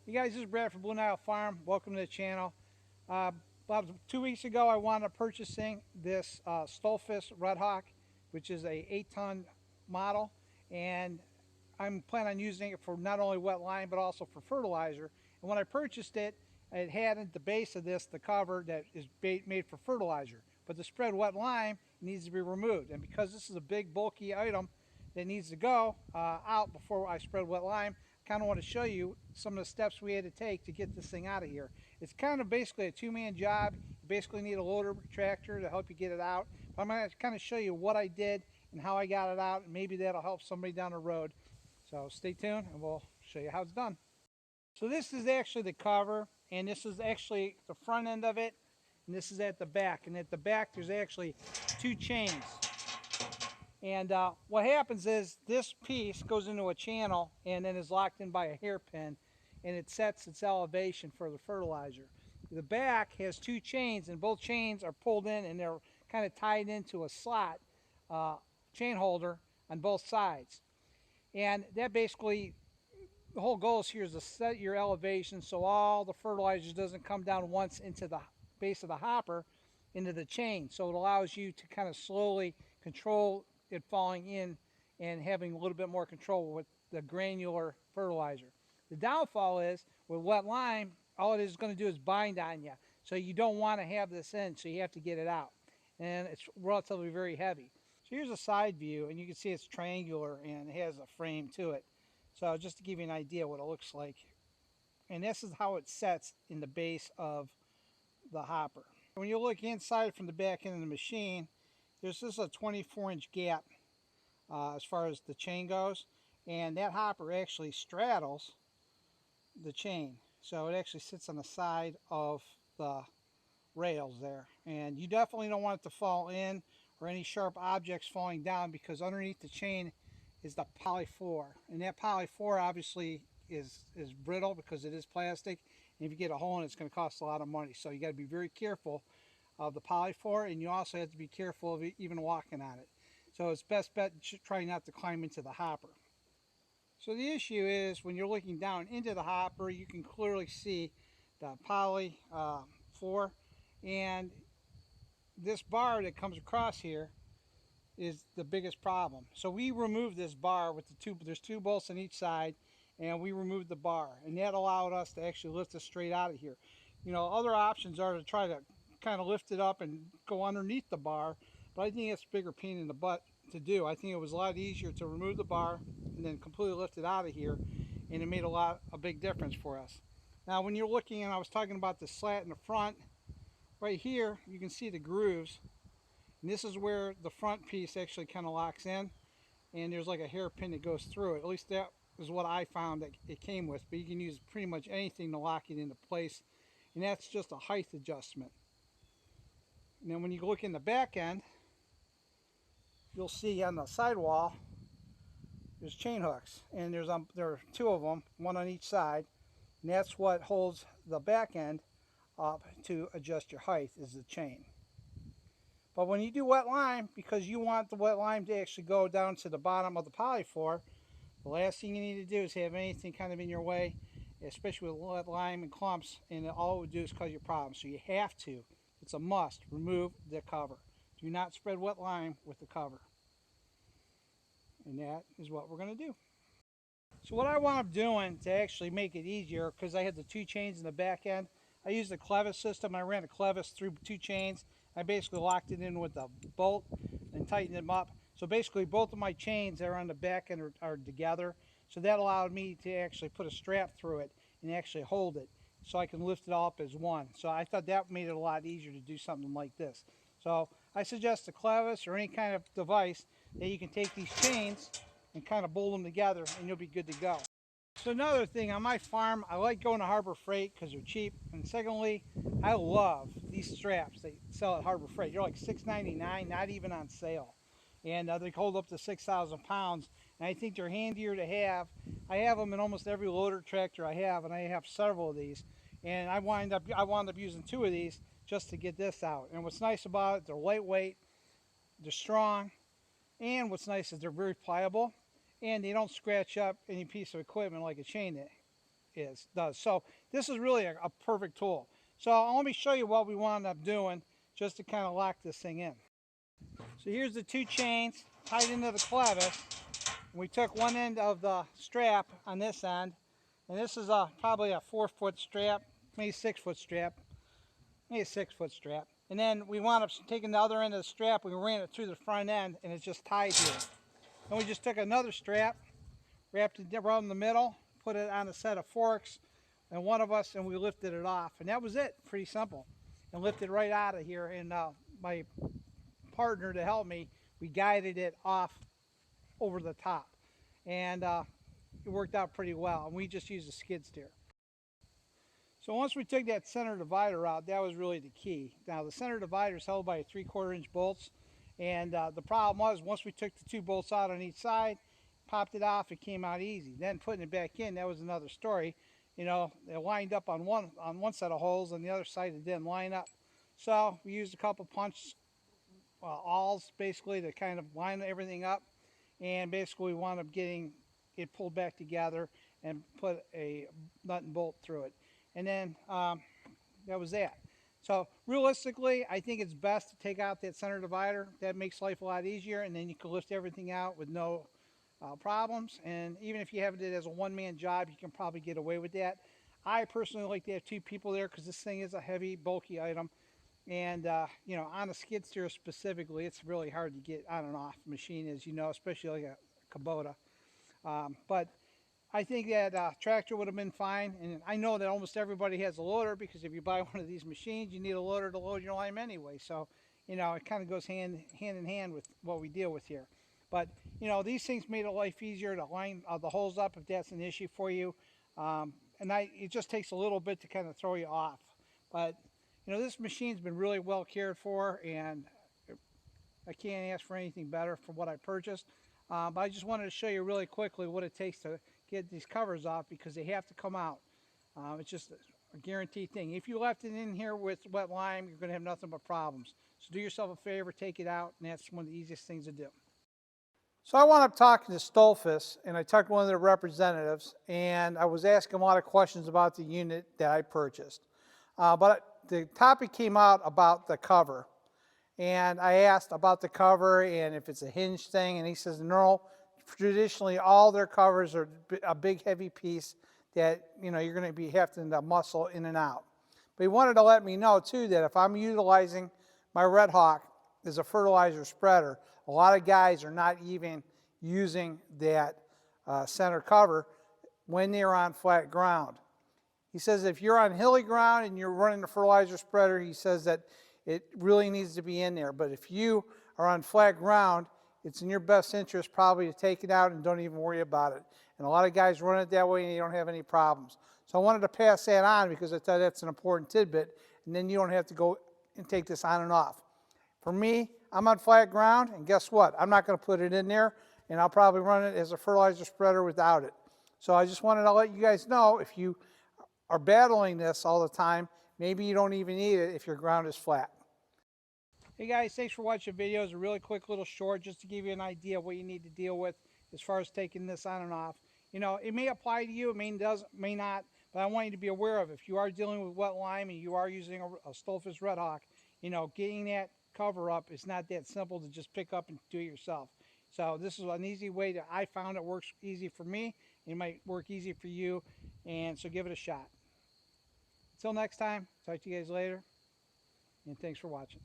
Hey guys, this is Brad from Blue Nile Farm. Welcome to the channel. About 2 weeks ago, I wound up purchasing this Stoltzfus Redhawk, which is a 8-ton model, and I'm planning on using it for not only wet lime but also for fertilizer. And when I purchased it, it had at the base of this the cover that is made for fertilizer, but the spread wet lime needs to be removed. And because this is a big bulky item that needs to go out before I spread wet lime, kind of want to show you some of the steps we had to take to get this thing out of here. It's kind of basically a two-man job. You basically need a loader tractor to help you get it out. But I'm going to kind of show you what I did and how I got it out, and maybe that'll help somebody down the road. So stay tuned and we'll show you how it's done. So this is actually the cover, and this is actually the front end of it, and this is at the back. And at the back there's actually two chains. And what happens is this piece goes into a channel and then is locked in by a hairpin, and it sets its elevation for the fertilizer. The back has two chains, and both chains are pulled in and they're kind of tied into a slot chain holder on both sides. And that basically, the whole goal here is to set your elevation so all the fertilizer doesn't come down once into the base of the hopper into the chain. So it allows you to kind of slowly control it falling in and having a little bit more control with the granular fertilizer. The downfall is with wet lime, all it is going to do is bind on you. So you don't want to have this in, so you have to get it out. And it's relatively very heavy. So here's a side view, and you can see it's triangular and it has a frame to it. So just to give you an idea what it looks like. And this is how it sets in the base of the hopper. When you look inside from the back end of the machine, there's just a 24-inch gap as far as the chain goes, and that hopper actually straddles the chain. So it actually sits on the side of the rails there. And you definitely don't want it to fall in or any sharp objects falling down, because underneath the chain is the poly floor. And that poly floor obviously is brittle because it is plastic. And if you get a hole in it, it's going to cost a lot of money. So you got to be very careful of the poly floor, and you also have to be careful of even walking on it. So it's best bet try not to climb into the hopper. So the issue is when you're looking down into the hopper, you can clearly see the poly floor, and this bar that comes across here is the biggest problem. So we removed this bar with there's two bolts on each side, and we removed the bar, and that allowed us to actually lift it straight out of here. You know, other options are to try to kind of lift it up and go underneath the bar, but I think it's a bigger pain in the butt to do. I think it was a lot easier to remove the bar and then completely lift it out of here, and it made a big difference for us. Now when you're looking, and I was talking about the slat in the front, right here you can see the grooves, and this is where the front piece actually kind of locks in, and there's like a hairpin that goes through it. At least that is what I found that it came with, but you can use pretty much anything to lock it into place, and that's just a height adjustment. And then when you look in the back end, you'll see on the sidewall there's chain hooks, and there are two of them, one on each side, and that's what holds the back end up to adjust your height, is the chain. But when you do wet lime, because you want the wet lime to actually go down to the bottom of the poly floor, the last thing you need to do is have anything kind of in your way, especially with wet lime and clumps, and all it would do is cause you problems. So you have to, it's a must, remove the cover. Do not spread wet lime with the cover. And that is what we're going to do. So what I wound up doing to actually make it easier, because I had the two chains in the back end, I used the Clevis system. I ran a Clevis through two chains. I basically locked it in with a bolt and tightened them up. So basically both of my chains that are on the back end are together. So that allowed me to actually put a strap through it and actually hold it, so I can lift it all up as one. So I thought that made it a lot easier to do something like this. So I suggest a Clevis or any kind of device that you can take these chains and kind of bolt them together, and you'll be good to go. So another thing, on my farm, I like going to Harbor Freight because they're cheap. And secondly, I love these straps they sell at Harbor Freight. They're like $6.99, not even on sale. And they hold up to 6,000 pounds. And I think they're handier to have. I have them in almost every loader tractor I have, and I have several of these. And I wound up using two of these just to get this out. And what's nice about it, they're lightweight, they're strong, and what's nice is they're very pliable, and they don't scratch up any piece of equipment like a chain does. So this is really a perfect tool. So let me show you what we wound up doing just to kind of lock this thing in. So here's the two chains tied into the clevis. We took one end of the strap on this end, and this is probably a 4-foot strap, maybe 6-foot strap, maybe a 6-foot strap. And then we wound up taking the other end of the strap, we ran it through the front end, and it's just tied here. Then we just took another strap, wrapped it around the middle, put it on a set of forks, and one of us, and we lifted it off. And that was it, pretty simple. And lifted right out of here, and my partner to help me, we guided it off over the top. And it worked out pretty well, and we just used a skid steer. So once we took that center divider out, that was really the key. Now the center divider is held by 3/4 inch bolts, and the problem was once we took the 2 bolts out on each side, popped it off, it came out easy. Then putting it back in, that was another story. You know, it lined up on one set of holes, and the other side it didn't line up. So we used a couple punch awls basically to kind of line everything up, and basically we wound up getting it pulled back together and put a nut and bolt through it. And then that was that. So realistically, I think it's best to take out that center divider. That makes life a lot easier, and then you can lift everything out with no problems. And even if you have it as a one-man job, you can probably get away with that. I personally like to have 2 people there because this thing is a heavy, bulky item. And you know, on a skid steer specifically, it's really hard to get on and off the machine, as you know, especially like a Kubota. But I think that tractor would have been fine, and I know that almost everybody has a loader, because if you buy one of these machines, you need a loader to load your lime anyway. So, you know, it kind of goes hand in hand with what we deal with here. But, you know, these things made life easier to line the holes up if that's an issue for you. It just takes a little bit to kind of throw you off. But, you know, this machine's been really well cared for, and I can't ask for anything better for what I purchased. But I just wanted to show you really quickly what it takes to get these covers off, because they have to come out. It's just a guaranteed thing. If you left it in here with wet lime, you're going to have nothing but problems. So do yourself a favor, take it out, and that's one of the easiest things to do. So I wound up talking to Stolfus, and I talked to one of their representatives, and I was asking a lot of questions about the unit that I purchased. But the topic came out about the cover. And I asked about the cover and if it's a hinge thing, and he says, no, traditionally all their covers are a big heavy piece that, you know, you're going to be having to muscle in and out. But he wanted to let me know too that if I'm utilizing my Redhawk as a fertilizer spreader, a lot of guys are not even using that center cover when they're on flat ground. He says if you're on hilly ground and you're running the fertilizer spreader, he says that it really needs to be in there. But if you are on flat ground, it's in your best interest probably to take it out and don't even worry about it. And a lot of guys run it that way and they don't have any problems. So I wanted to pass that on because I thought that's an important tidbit, and then you don't have to go and take this on and off. For me, I'm on flat ground, and guess what? I'm not going to put it in there, and I'll probably run it as a fertilizer spreader without it. So I just wanted to let you guys know, if you are battling this all the time, maybe you don't even need it if your ground is flat. Hey guys, thanks for watching the video. It's a really quick little short just to give you an idea of what you need to deal with as far as taking this on and off. You know, it may apply to you, it may not, but I want you to be aware of it. If you are dealing with wet lime and you are using a Stoltzfus Redhawk, you know, getting that cover up is not that simple to just pick up and do it yourself. So this is an easy way that I found it works easy for me. It might work easy for you, and so give it a shot. Until next time, talk to you guys later, and thanks for watching.